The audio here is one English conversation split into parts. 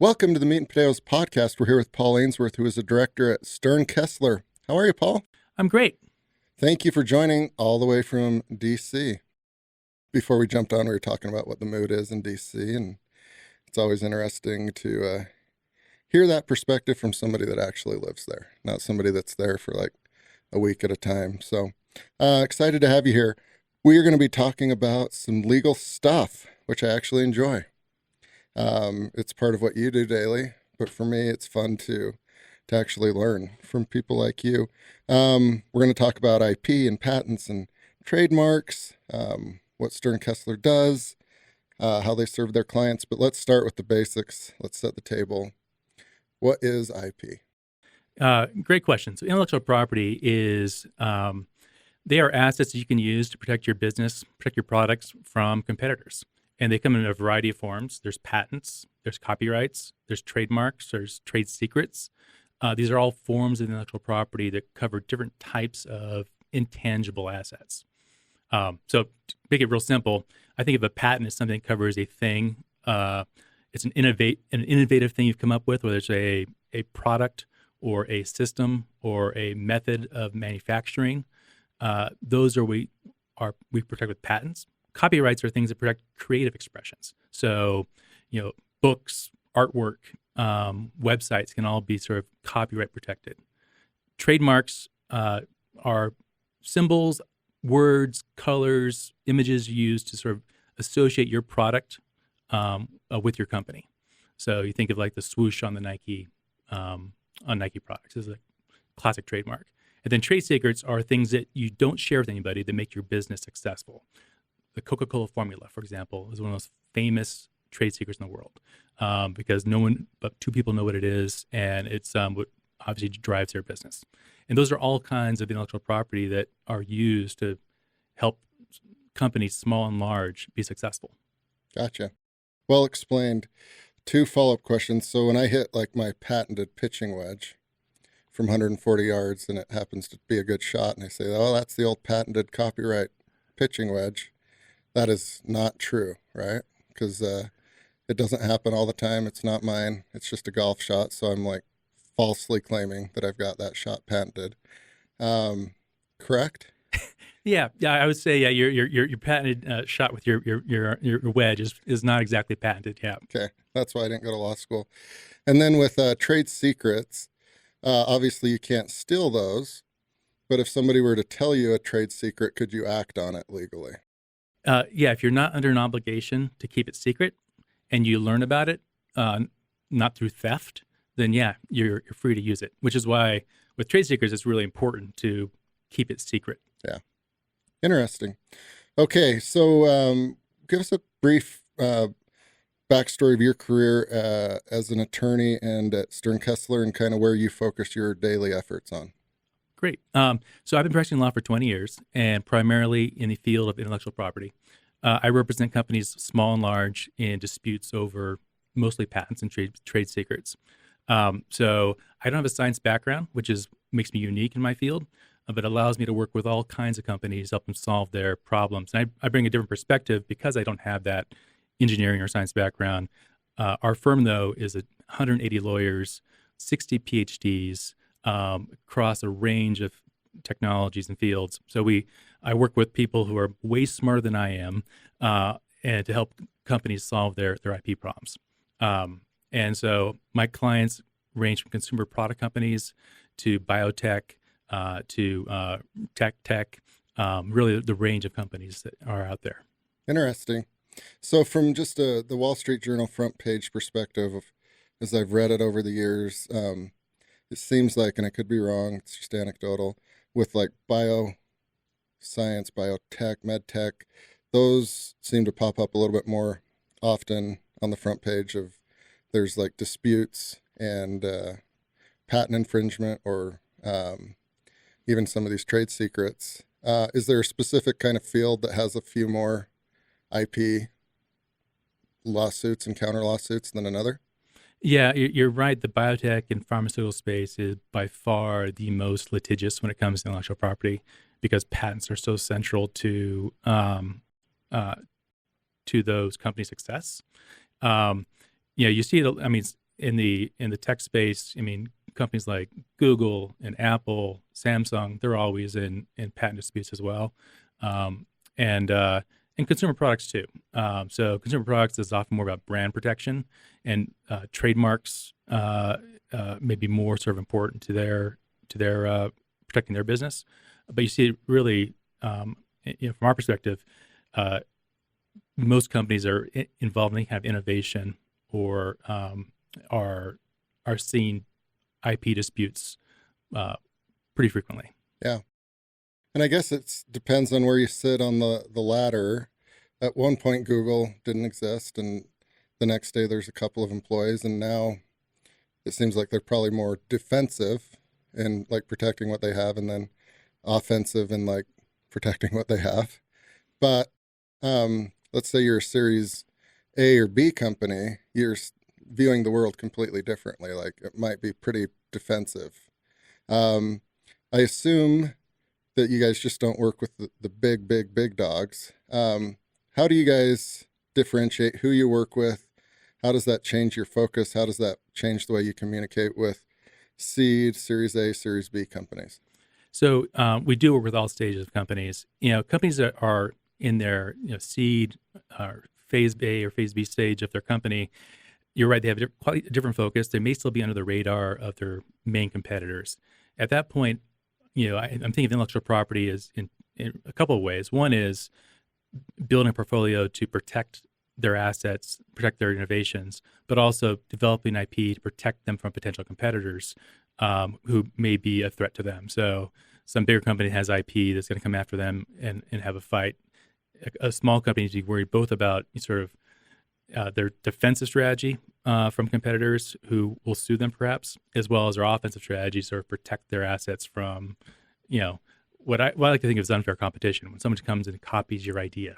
Welcome to the Meat and Potatoes podcast. We're here with Paul Ainsworth, who is a director at Sterne Kessler. How are you, Paul? I'm great. Thank you for joining all the way from D.C. Before we jumped on, we were talking about what the mood is in D.C., and it's always interesting to hear that perspective from somebody that actually lives there, not somebody that's there for like a week at a time. So excited to have you here. We are going to be talking about some legal stuff, which I actually enjoy. It's part of what you do daily, but for me, it's fun to actually learn from people like you. We're going to talk about IP and patents and trademarks, what Sterne Kessler does, how they serve their clients. But let's start with the basics. Let's set the table. What is IP? Great question. So intellectual property is, they are assets that you can use to protect your business, protect your products from competitors. And they come in a variety of forms. There's patents, there's copyrights, there's trademarks, there's trade secrets. These are all forms of intellectual property that cover different types of intangible assets. So to make it real simple, I think of a patent as something that covers a thing. It's an innovative thing you've come up with, whether it's a product or a system or a method of manufacturing. Those are we protect with patents. Copyrights are things that protect creative expressions. So, books, artwork, websites can all be sort of copyright protected. Trademarks are symbols, words, colors, images used to sort of associate your product with your company. So you think of like the swoosh on the Nike products is a classic trademark. And then trade secrets are things that you don't share with anybody that make your business successful. The Coca-Cola formula, for example, is one of the most famous trade secrets in the world because no one but two people know what it is, and it's what obviously drives their business. And those are all kinds of intellectual property that are used to help companies, small and large, be successful. Gotcha. Well explained. 2 follow-up questions. So when I hit like my patented pitching wedge from 140 yards and it happens to be a good shot, and I say, oh, that's the old patented copyright pitching wedge. That is not true, right? Because it doesn't happen all the time. It's not mine. It's just a golf shot. So I'm like falsely claiming that I've got that shot patented. Correct? Yeah. I would say your patented shot with your wedge is not exactly patented. Yeah. Okay, that's why I didn't go to law school. And then with trade secrets, obviously you can't steal those. But if somebody were to tell you a trade secret, could you act on it legally? If you're not under an obligation to keep it secret and you learn about it, not through theft, then you're free to use it, which is why with trade secrets, it's really important to keep it secret. Yeah. Interesting. Okay. So give us a brief backstory of your career as an attorney and at Sterne Kessler and kind of where you focus your daily efforts on. Great. So I've been practicing law for 20 years and primarily in the field of intellectual property. I represent companies small and large in disputes over mostly patents and trade secrets. So I don't have a science background, which makes me unique in my field, but allows me to work with all kinds of companies, help them solve their problems. And I bring a different perspective because I don't have that engineering or science background. Our firm, though, is 180 lawyers, 60 PhDs, across a range of technologies and fields. So I work with people who are way smarter than I am, and to help companies solve their IP problems. And so my clients range from consumer product companies to biotech, to tech, really the range of companies that are out there. Interesting. So from just the Wall Street Journal front page perspective, as I've read it over the years, it seems like, and I could be wrong, it's just anecdotal, with like bioscience, biotech, medtech, those seem to pop up a little bit more often on the front page of there's like disputes and patent infringement or even some of these trade secrets. Is there a specific kind of field that has a few more IP lawsuits and counter lawsuits than another? Yeah, you're right. The biotech and pharmaceutical space is by far the most litigious when it comes to intellectual property because patents are so central to those companies' success. You see it. I mean, in the tech space, I mean, companies like Google and Apple, Samsung, they're always in patent disputes as well, and consumer products too. So consumer products is often more about brand protection, and trademarks may be more sort of important to their protecting their business. But you see, it really, from our perspective, most companies are involved in any kind of innovation or are seeing IP disputes pretty frequently. Yeah. And I guess it depends on where you sit on the ladder. At one point, Google didn't exist, and the next day there's a couple of employees, and now it seems like they're probably more defensive in like protecting what they have, and then offensive in like protecting what they have. But let's say you're a Series A or B company, you're viewing the world completely differently. Like it might be pretty defensive. I assume that you guys just don't work with the big dogs. How do you guys differentiate who you work with? How does that change your focus? How does that change the way you communicate with seed, Series A, Series B companies? So we do work with all stages of companies. Companies that are in their seed or phase A or phase B stage of their company, you're right, they have quite a different focus. They may still be under the radar of their main competitors. At that point, I'm thinking of intellectual property as in a couple of ways. One is building a portfolio to protect their assets, protect their innovations, but also developing IP to protect them from potential competitors who may be a threat to them. So some bigger company has IP that's going to come after them and have a fight. A small company needs to be worried both about sort of their defensive strategy from competitors who will sue them perhaps, as well as their offensive strategy to sort of protect their assets from, what I like to think of as unfair competition. When someone comes and copies your idea,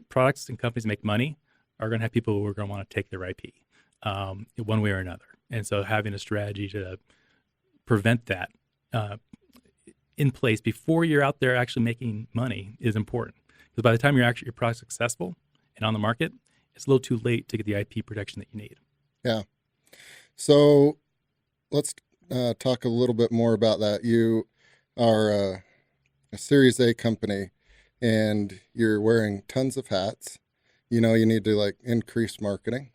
products and companies make money are going to have people who are going to want to take their IP one way or another. And so having a strategy to prevent that in place before you're out there actually making money is important. Because by the time your product's successful and on the market, it's a little too late to get the IP protection that you need. Yeah. So let's talk a little bit more about that. You are a Series A company and you're wearing tons of hats. You need to like increase marketing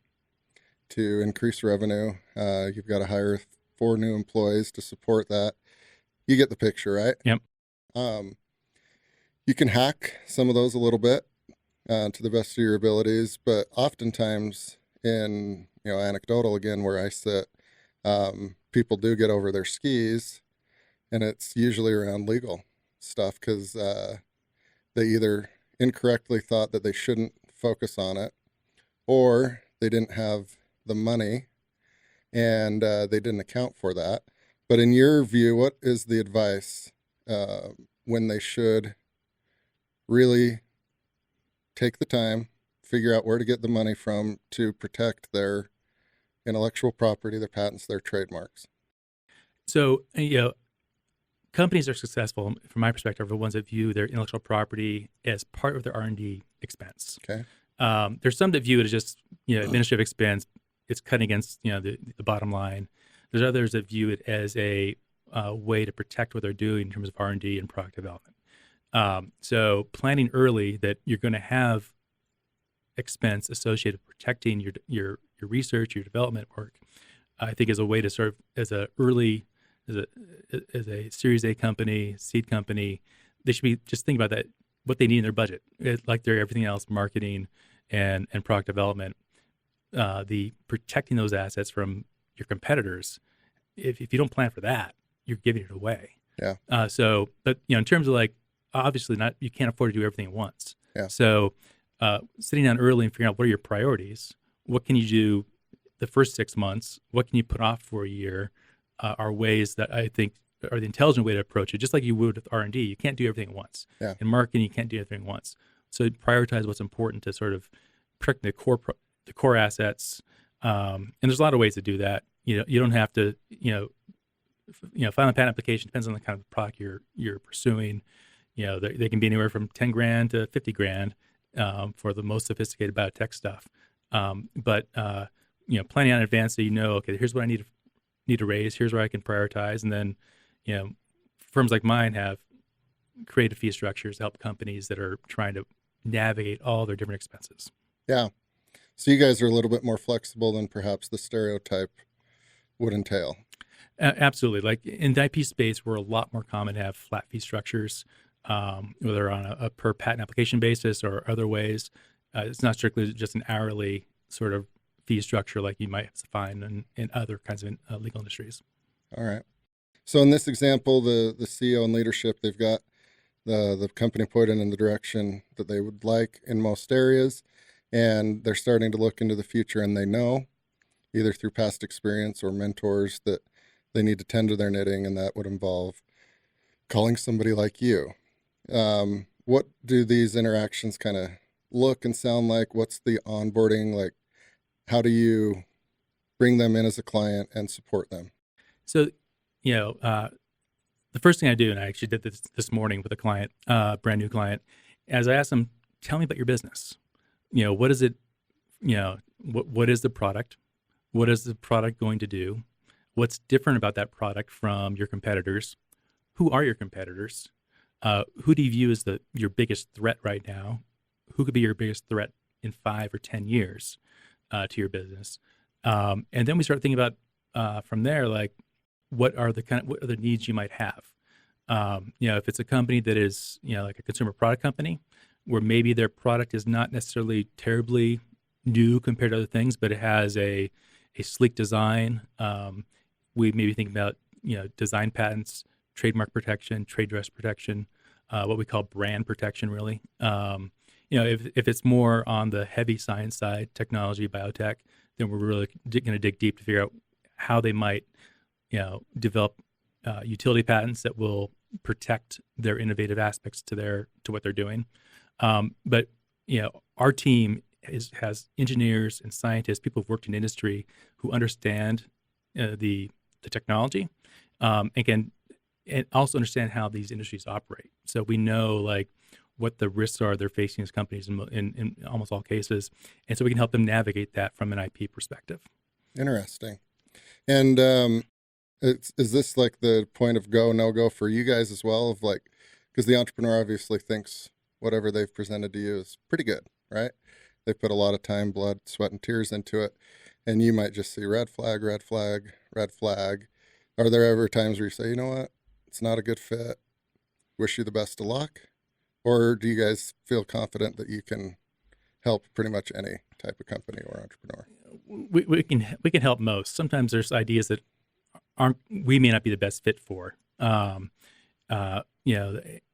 to increase revenue. You've got to hire 4 new employees to support that. You get the picture, right? Yep. You can hack some of those a little bit to the best of your abilities, but oftentimes in, anecdotal again, where I sit, people do get over their skis, and it's usually around legal stuff because they either incorrectly thought that they shouldn't focus on it, or they didn't have the money and they didn't account for that. But in your view, what is the advice when they should really take the time, figure out where to get the money from to protect their intellectual property, their patents, their trademarks? So, companies are successful, from my perspective, are the ones that view their intellectual property as part of their R&D expense. Okay. There's some that view it as just administrative expense. It's cutting against the bottom line. There's others that view it as a way to protect what they're doing in terms of R&D and product development. So planning early that you're going to have expense associated with protecting your research, your development work, I think is a way to sort of as a Series A company, seed company, they should be just thinking about that, what they need in their budget, like they're everything else, marketing and product development. The protecting those assets from your competitors, if you don't plan for that, you're giving it away. Yeah. But in terms of like, obviously you can't afford to do everything at once. Yeah. So sitting down early and figuring out what are your priorities, what can you do the first 6 months, what can you put off for a year, are ways that I think are the intelligent way to approach it. Just like you would with R&D, you can't do everything at once. Yeah. In marketing, you can't do everything at once. So prioritize what's important to sort of protect the core assets. And there's a lot of ways to do that. You don't have to, file a patent application depends on the kind of product you're pursuing. They can be anywhere from $10,000 to $50,000 for the most sophisticated biotech stuff. But planning out in advance, so okay, here's what I need to raise, here's where I can prioritize, and then firms like mine have creative fee structures to help companies that are trying to navigate all their different expenses. Yeah. So you guys are a little bit more flexible than perhaps the stereotype would entail. Absolutely. Like in the IP space, we're a lot more common to have flat fee structures, whether on a per patent application basis or other ways. It's not strictly just an hourly sort of fee structure like you might find in other kinds of legal industries. All right. So in this example, the CEO and leadership, they've got the company pointed in the direction that they would like in most areas, and they're starting to look into the future, and they know, either through past experience or mentors, that they need to tend to their knitting, and that would involve calling somebody like you. What do these interactions kind of look and sound like? What's the onboarding like? How do you bring them in as a client and support them? So, the first thing I do, and I actually did this morning with a client, brand new client, as I asked them, tell me about your business. What is it? What is the product? What is the product going to do? What's different about that product from your competitors? Who are your competitors? Who do you view as your biggest threat right now? Who could be your biggest threat in 5 or 10 years to your business? And then we start thinking about from there, like, what are the needs you might have? If it's a company that is, like a consumer product company, where maybe their product is not necessarily terribly new compared to other things, but it has a sleek design. We maybe think about, design patents, trademark protection, trade dress protection, what we call brand protection, really. If it's more on the heavy science side, technology, biotech, then we're really going to dig deep to figure out how they might, develop utility patents that will protect their innovative aspects to what they're doing. But our team has engineers and scientists, people who've worked in industry who understand the technology, and also understand how these industries operate. So we know like what the risks are they're facing as companies in almost all cases, and so we can help them navigate that from an IP perspective. Interesting. And is this like the point of go, no go for you guys as well? Of like, because the entrepreneur obviously thinks whatever they've presented to you is pretty good, right? They put a lot of time, blood, sweat, and tears into it. And you might just see red flag, red flag, red flag. Are there ever times where you say, you know what, it's not a good fit, wish you the best of luck? Or do you guys feel confident that you can help pretty much any type of company or entrepreneur? We can help most. Sometimes there's ideas that we may not be the best fit for.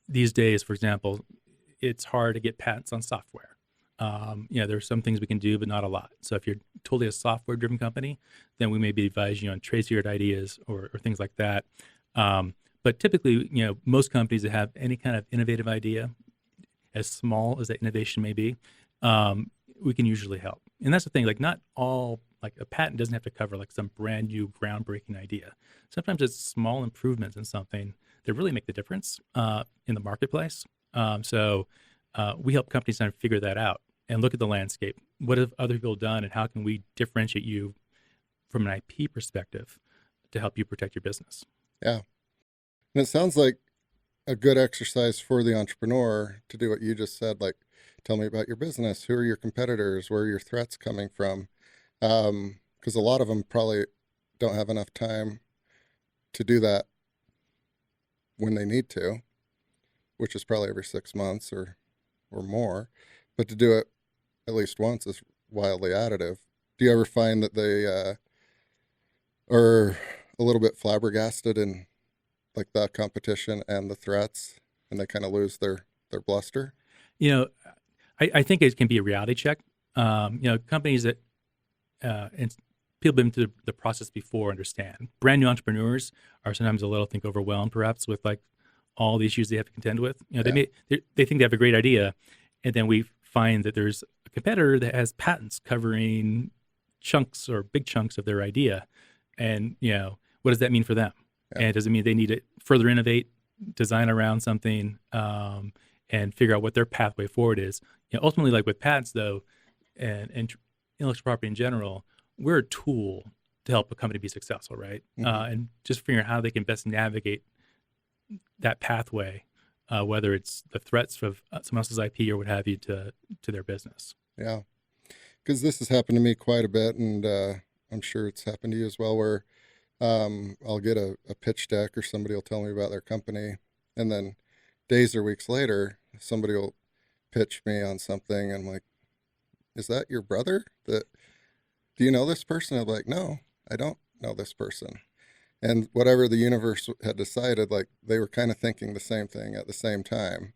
These days, for example, it's hard to get patents on software. There's some things we can do, but not a lot. So if you're totally a software-driven company, then we may be advising you on trade secret ideas or things like that. But typically, most companies that have any kind of innovative idea, as small as that innovation may be, we can usually help. And that's the thing, like not all, like a patent doesn't have to cover like some brand new groundbreaking idea. Sometimes it's small improvements in something that really make the difference in the marketplace. So we help companies kind of figure that out and look at the landscape. What have other people done, and how can we differentiate you from an IP perspective to help you protect your business? Yeah. And it sounds like a good exercise for the entrepreneur to do what you just said, like, tell me about your business. Who are your competitors? Where are your threats coming from? Because a lot of them probably don't have enough time to do that when they need to, which is probably every 6 months or more. But to do it at least once is wildly additive. Do you ever find that they are a little bit flabbergasted in like the competition and the threats, and they kind of lose their bluster? I think it can be a reality check. Companies that and people who've been through the process before understand. Brand new entrepreneurs are sometimes a little, overwhelmed perhaps with like all the issues they have to contend with. They think they have a great idea, and then we find that there's a competitor that has patents covering chunks or big chunks of their idea, and what does that mean for them? Yeah. And does it mean they need to further innovate, design around something, and figure out what their pathway forward is? Ultimately, like with patents though, and intellectual property in general, we're a tool to help a company be successful, right? And just figuring out how they can best navigate that pathway, whether it's the threats of someone else's IP or what have you to their business. Yeah. Because this has happened to me quite a bit, and I'm sure it's happened to you as well, where I'll get a pitch deck or somebody will tell me about their company, and then days or weeks later, somebody will pitch me on something, and I'm like, is that your brother? Do you know this person? I'm like, no, I don't know this person. And whatever the universe had decided, like they were kind of thinking the same thing at the same time.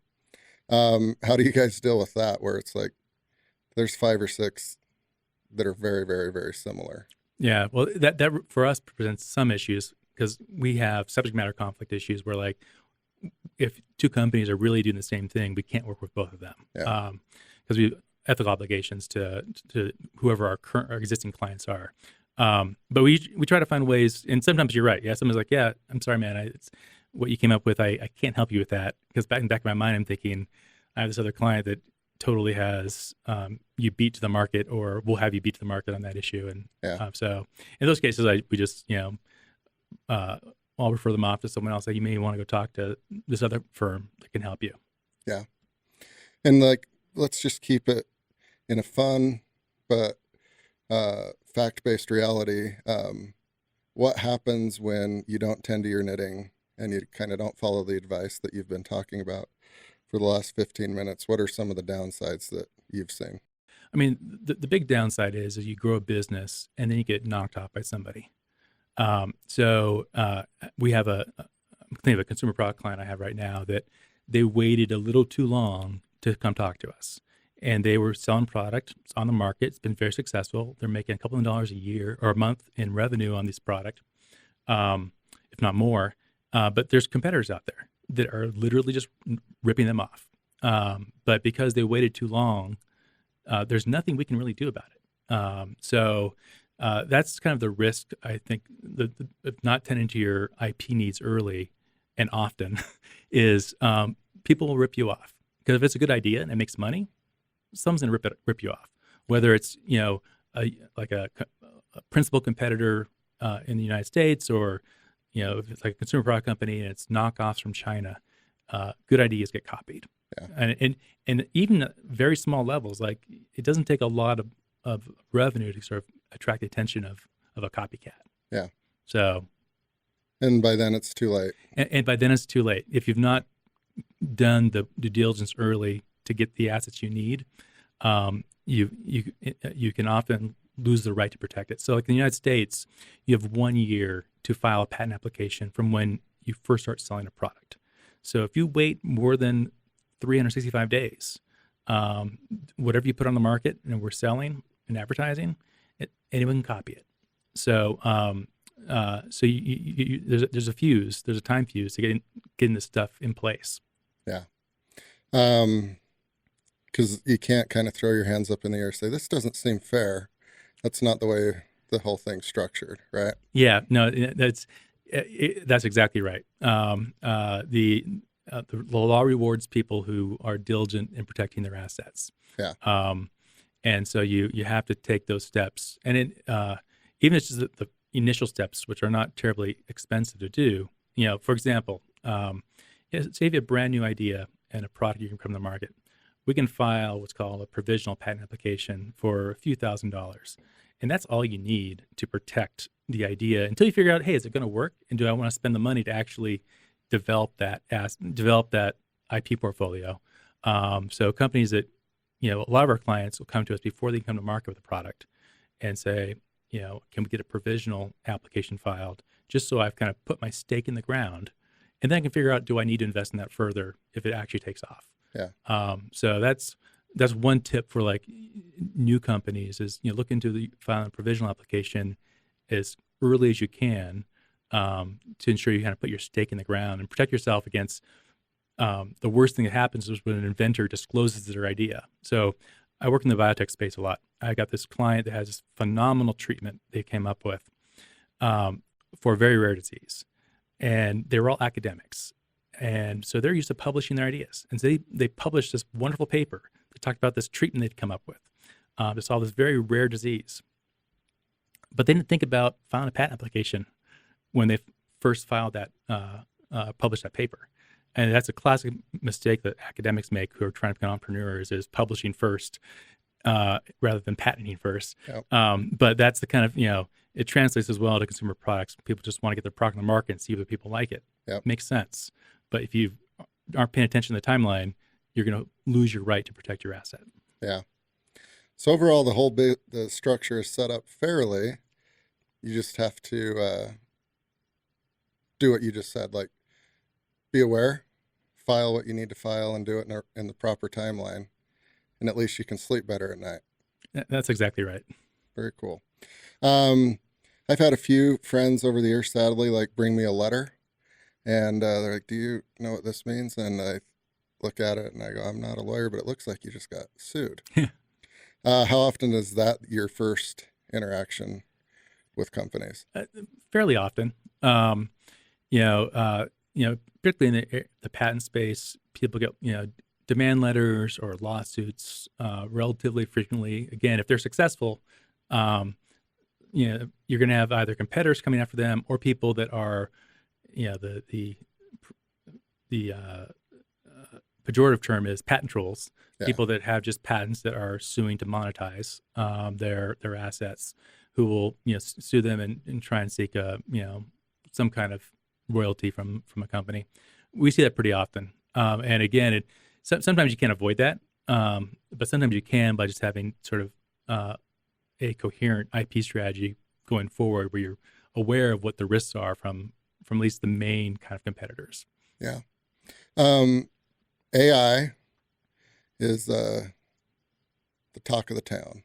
How do you guys deal with that, where it's like there's 5 or 6 that are very, very, very similar? Yeah, well, that for us presents some issues because we have subject matter conflict issues where, like, if 2 companies are really doing the same thing, we can't work with both of them because we have ethical obligations to whoever our existing clients are. But we try to find ways, and sometimes you're right. Yeah, somebody's like, yeah, I'm sorry, man. It's what you came up with. I can't help you with that because back in my mind, I'm thinking I have this other client that totally has you beat to the market, or we'll have you beat to the market on that issue. And so in those cases, we just I'll refer them off to someone else. Like, you may want to go talk to this other firm that can help you. Yeah, and like let's just keep it in a fun but fact-based reality. What happens when you don't tend to your knitting and you kind of don't follow the advice that you've been talking about for the last 15 minutes? What are some of the downsides that you've seen? I mean, the big downside is you grow a business and then you get knocked off by somebody. So we have I'm thinking of a consumer product client I have right now that they waited a little too long to come talk to us. And they were selling product. It's on the market. It's been very successful. They're making a couple of dollars a year or a month in revenue on this product, if not more. But there's competitors out there that are literally just ripping them off. But because they waited too long, there's nothing we can really do about it. So that's kind of the risk, I think, of not tending to your IP needs early and often is people will rip you off. Because if it's a good idea and it makes money, someone's going to rip you off. Whether it's a principal competitor in the United States, or if it's like a consumer product company and it's knockoffs from China, good ideas get copied. Yeah. And even at very small levels, like it doesn't take a lot of revenue to sort of attract the attention of a copycat. Yeah. So. And by then it's too late. And by then it's too late. If you've not done the due diligence early to get the assets you need, you can often lose the right to protect it. So like in the United States, you have 1 year to file a patent application from when you first start selling a product. So if you wait more than 365 days, whatever you put on the market and we're selling and advertising, anyone can copy it. So so there's a time fuse to getting this stuff in place. Yeah. Because you can't kind of throw your hands up in the air and say, this doesn't seem fair. That's not the way the whole thing's structured, right? Yeah, no, that's exactly right. The law rewards people who are diligent in protecting their assets. Yeah. And so you have to take those steps. And even if it's just the initial steps, which are not terribly expensive to do, for example, say if you have a brand new idea and a product you can come to the market, we can file what's called a provisional patent application for a few $1,000s. And that's all you need to protect the idea until you figure out, hey, is it going to work? And do I want to spend the money to actually develop that IP portfolio? So companies that, a lot of our clients will come to us before they come to market with a product and say, can we get a provisional application filed just so I've kind of put my stake in the ground, and then I can figure out, do I need to invest in that further if it actually takes off? Yeah. So that's one tip for like new companies is, look into filing a provisional application as early as you can to ensure you kind of put your stake in the ground and protect yourself against the worst thing that happens is when an inventor discloses their idea. So I work in the biotech space a lot. I got this client that has this phenomenal treatment they came up with for a very rare disease. And they were all academics. And so they're used to publishing their ideas. And so they published this wonderful paper that talked about this treatment they'd come up with to solve this very rare disease. but they didn't think about filing a patent application when they first filed that, published that paper. And that's a classic mistake that academics make who are trying to become entrepreneurs, is publishing first rather than patenting first. Yep. But that's the kind of, it translates as well to consumer products. People just want to get their product on the market and see if people like it. Yep. Makes sense. But if you aren't paying attention to the timeline, you're going to lose your right to protect your asset. Yeah. So overall, the structure is set up fairly. You just have to do what you just said, like be aware, file what you need to file, and do it in the proper timeline. And at least you can sleep better at night. That's exactly right. Very cool. I've had a few friends over the years, sadly, like bring me a letter, and they're like, "Do you know what this means?" And I look at it and I go, "I'm not a lawyer, but it looks like you just got sued." How often is that your first interaction with companies? Fairly often. Particularly in the patent space, people get demand letters or lawsuits relatively frequently. Again, if they're successful, you're going to have either competitors coming after them or people that are, the pejorative term is patent trolls. Yeah. People that have just patents that are suing to monetize their assets, who will sue them and try and seek some kind of royalty from a company. We see that pretty often, and again, sometimes you can't avoid that, but sometimes you can by just having sort of a coherent IP strategy going forward, where you're aware of what the risks are from at least the main kind of competitors. Yeah. AI is the talk of the town,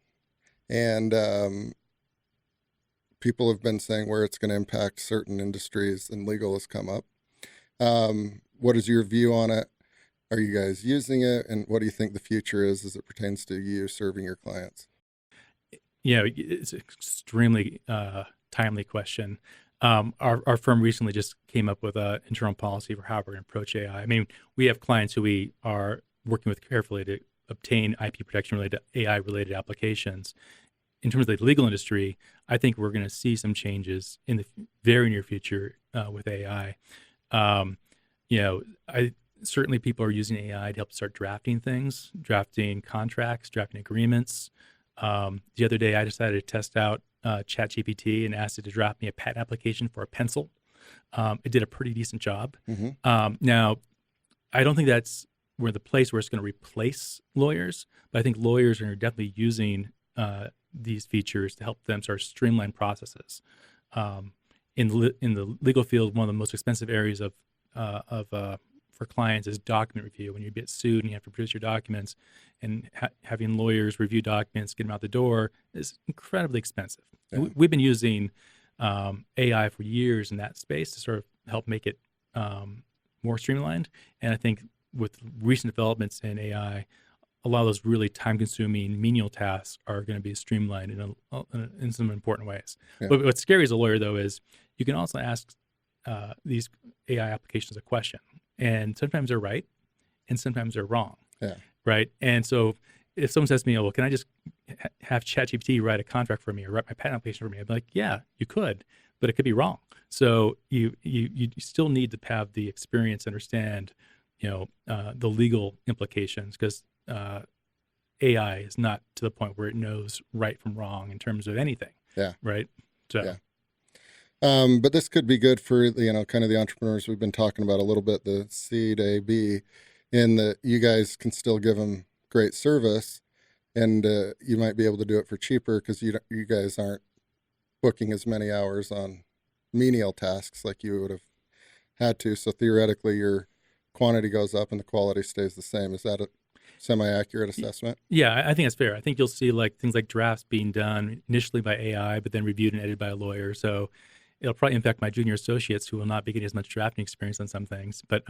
and people have been saying where it's going to impact certain industries, and legal has come up. What is your view on it? Are you guys using it? And what do you think the future is as it pertains to you serving your clients? It's an extremely timely question. Our firm recently just came up with an internal policy for how we're going to approach AI. I mean, we have clients who we are working with carefully to obtain IP protection related to AI-related applications. In terms of the legal industry, I think we're going to see some changes in the very near future with AI. Certainly people are using AI to help start drafting things, drafting contracts, drafting agreements. The other day, I decided to test out ChatGPT and asked it to draft me a patent application for a pencil. It did a pretty decent job. Mm-hmm. Now, I don't think we're the place where it's going to replace lawyers, but I think lawyers are definitely using these features to help them sort of streamline processes. In the legal field, one of the most expensive areas for clients is document review. When you get sued and you have to produce your documents, and having lawyers review documents, get them out the door, is incredibly expensive. Yeah. We've been using AI for years in that space to sort of help make it more streamlined. And I think with recent developments in AI, a lot of those really time-consuming menial tasks are going to be streamlined in some important ways. Yeah. But what's scary as a lawyer, though, is you can also ask these AI applications a question, and sometimes they're right, and sometimes they're wrong. Yeah. Right. And so if someone says to me, "Oh, well, can I just have ChatGPT write a contract for me or write my patent application for me?" I'd be like, "Yeah, you could, but it could be wrong." So you still need to have the experience, understand, the legal implications, because AI is not to the point where it knows right from wrong in terms of anything. Yeah. Right. So. Yeah. But this could be good for kind of the entrepreneurs we've been talking about a little bit, the C to A, B, in that you guys can still give them great service, and you might be able to do it for cheaper because you guys aren't booking as many hours on menial tasks like you would have had to. So theoretically, your quantity goes up and the quality stays the same. Is that a semi-accurate assessment? Yeah, I think that's fair. I think you'll see things like drafts being done initially by AI, but then reviewed and edited by a lawyer. So it'll probably impact my junior associates, who will not be getting as much drafting experience on some things. But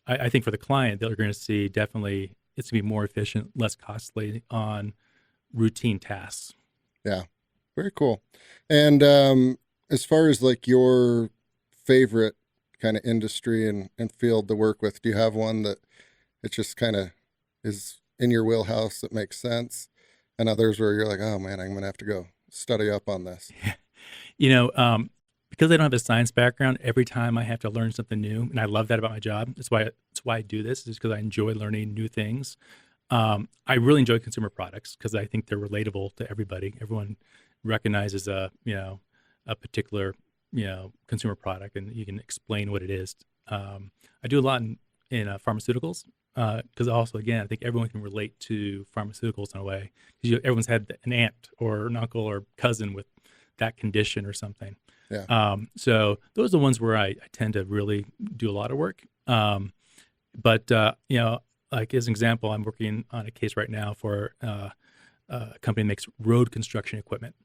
I think for the client, they're going to see definitely it's going to be more efficient, less costly on routine tasks. Yeah, very cool. And as far as your favorite kind of industry and field to work with, do you have one that it just kind of is in your wheelhouse that makes sense, and others where you're like, "Oh man, I'm going to have to go study up on this? You know, because I don't have a science background, every time I have to learn something new, and I love that about my job. That's why I do this, is because I enjoy learning new things. I really enjoy consumer products because I think they're relatable to everybody. Everyone recognizes a particular consumer product, and you can explain what it is. I do a lot in pharmaceuticals because also, again, I think everyone can relate to pharmaceuticals in a way because everyone's had an aunt or an uncle or cousin with that condition or something. Yeah. So those are the ones where I tend to really do a lot of work. But like as an example, I'm working on a case right now for a company that makes road construction equipment,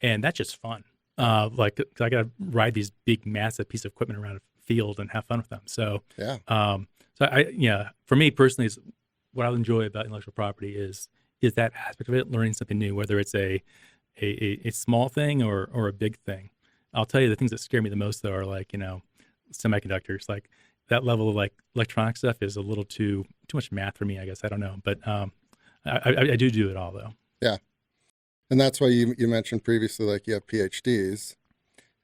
and that's just fun. 'Cause I got to ride these big, massive piece of equipment around a field and have fun with them. So, Yeah. for me personally, is what I enjoy about intellectual property is that aspect of it, learning something new, whether it's a small thing or a big thing. I'll tell you the things that scare me the most though are like, semiconductors. Like that level of like electronic stuff is a little too much math for me, I guess. I don't know. But I do it all though. Yeah. And that's why you mentioned previously, like you have PhDs,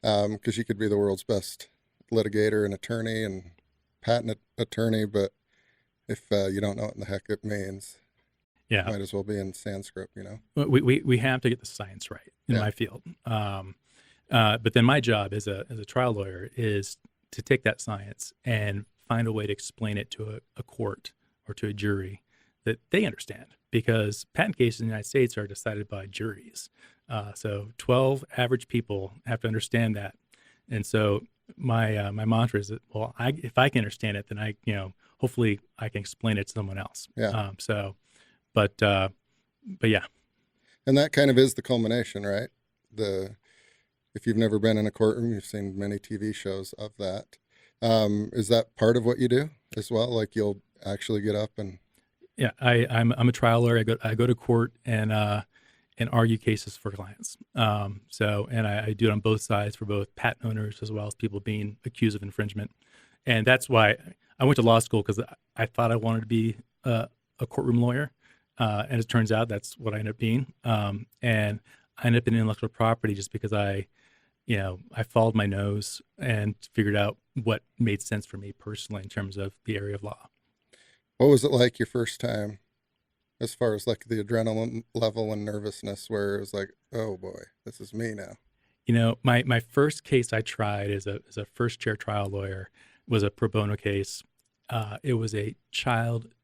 because you could be the world's best litigator and attorney and patent attorney, but if you don't know what in the heck it means, Yeah. might as well be in Sanskrit, We have to get the science right in my field. But then my job as a trial lawyer is to take that science and find a way to explain it to a court or to a jury that they understand, because patent cases in the United States are decided by juries. So 12 average people have to understand that. And so my mantra is that, well, if I can understand it, then hopefully I can explain it to someone else. Yeah. But yeah. And that kind of is the culmination, right? If you've never been in a courtroom, you've seen many TV shows of that. Is that part of what you do as well? Like you'll actually get up and... Yeah, I'm a trial lawyer. I go to court and argue cases for clients. And I do it on both sides for both patent owners as well as people being accused of infringement. And that's why I went to law school, because I thought I wanted to be a courtroom lawyer. And it turns out that's what I ended up being. And I ended up in intellectual property just because I followed my nose and figured out what made sense for me personally in terms of the area of law. What was it like your first time, as far as like the adrenaline level and nervousness, where it was like, oh boy, this is me now? My first case I tried as a first chair trial lawyer was a pro bono case. It was a child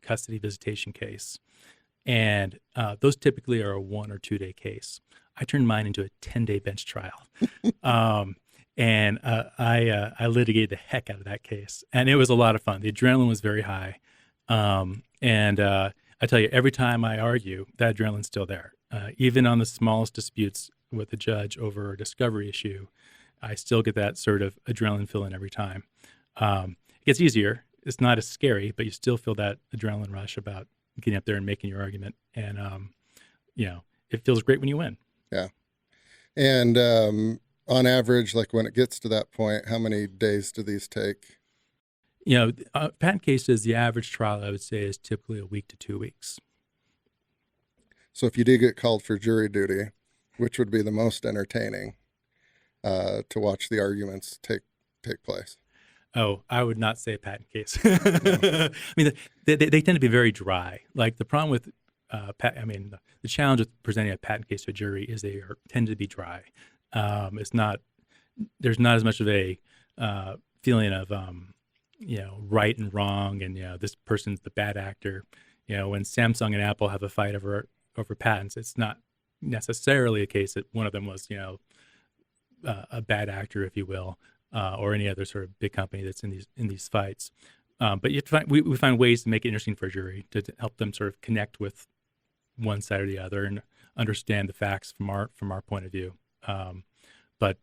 custody visitation case. And those typically are a 1 or 2 day case. I turned mine into a 10-day bench trial. And I litigated the heck out of that case. And it was a lot of fun. The adrenaline was very high. And I tell you, every time I argue, that adrenaline's still there. Even on the smallest disputes with the judge over a discovery issue, I still get that sort of adrenaline feeling every time. It gets easier. It's not as scary, but you still feel that adrenaline rush about getting up there and making your argument. And, it feels great when you win. Yeah. And on average, like when it gets to that point, how many days do these take? Patent cases, the average trial, I would say, is typically a week to 2 weeks. So if you do get called for jury duty, which would be the most entertaining to watch the arguments take place? Oh, I would not say a patent case. I mean, they tend to be very dry. Like the problem with the challenge with presenting a patent case to a jury is they tend to be dry. There's not as much of a feeling of right and wrong, and this person's the bad actor. When Samsung and Apple have a fight over patents, it's not necessarily a case that one of them was a bad actor, if you will, or any other sort of big company that's in these fights. But we find ways to make it interesting for a jury to help them sort of connect with one side or the other and understand the facts from our point of view. If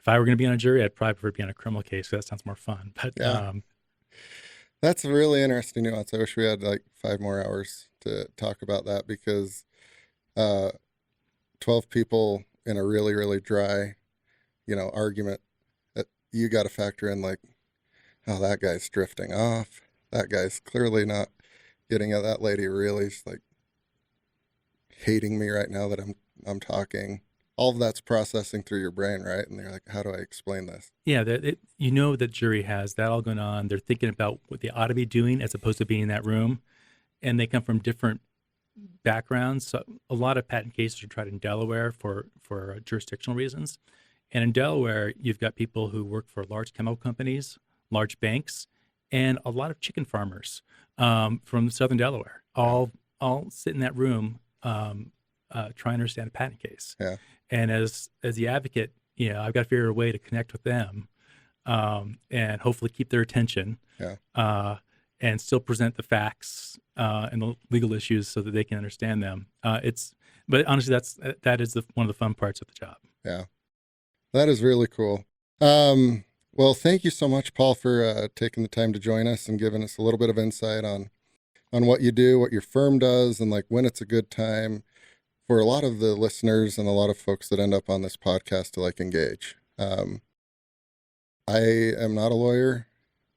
I were going to be on a jury, I'd probably prefer to be on a criminal case, because that sounds more fun. But yeah. That's a really interesting nuance. I wish we had like 5 more hours to talk about that, because 12 people in a really, really dry, argument, that you got to factor in like, oh, that guy's drifting off. That guy's clearly not getting at that lady really. Like, hating me right now that I'm talking. All of that's processing through your brain, right? And they're like, how do I explain this? Yeah, the jury has that all going on. They're thinking about what they ought to be doing as opposed to being in that room, and they come from different backgrounds. So a lot of patent cases are tried in Delaware for jurisdictional reasons, and in Delaware, you've got people who work for large chemical companies, large banks, and a lot of chicken farmers from southern Delaware. All sit in that room trying to understand a patent case. Yeah. And as the advocate, I've got to figure a way to connect with them and hopefully keep their attention and still present the facts and the legal issues so that they can understand them. But honestly, that is one of the fun parts of the job. Yeah, that is really cool. Well, thank you so much, Paul, for taking the time to join us and giving us a little bit of insight on what you do, what your firm does, and like when it's a good time for a lot of the listeners and a lot of folks that end up on this podcast to like engage. I am not a lawyer,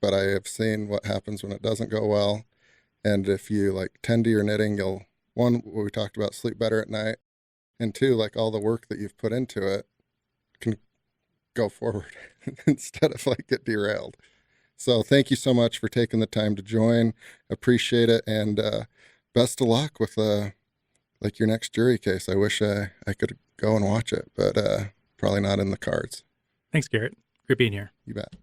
but I have seen what happens when it doesn't go well. And if you like tend to your knitting, you'll, one, what we talked about, sleep better at night. And two, like all the work that you've put into it can go forward instead of like get derailed. So thank you so much for taking the time to join. Appreciate it. And best of luck with like your next jury case. I wish I could go and watch it, but probably not in the cards. Thanks, Garrett. Great being here. You bet.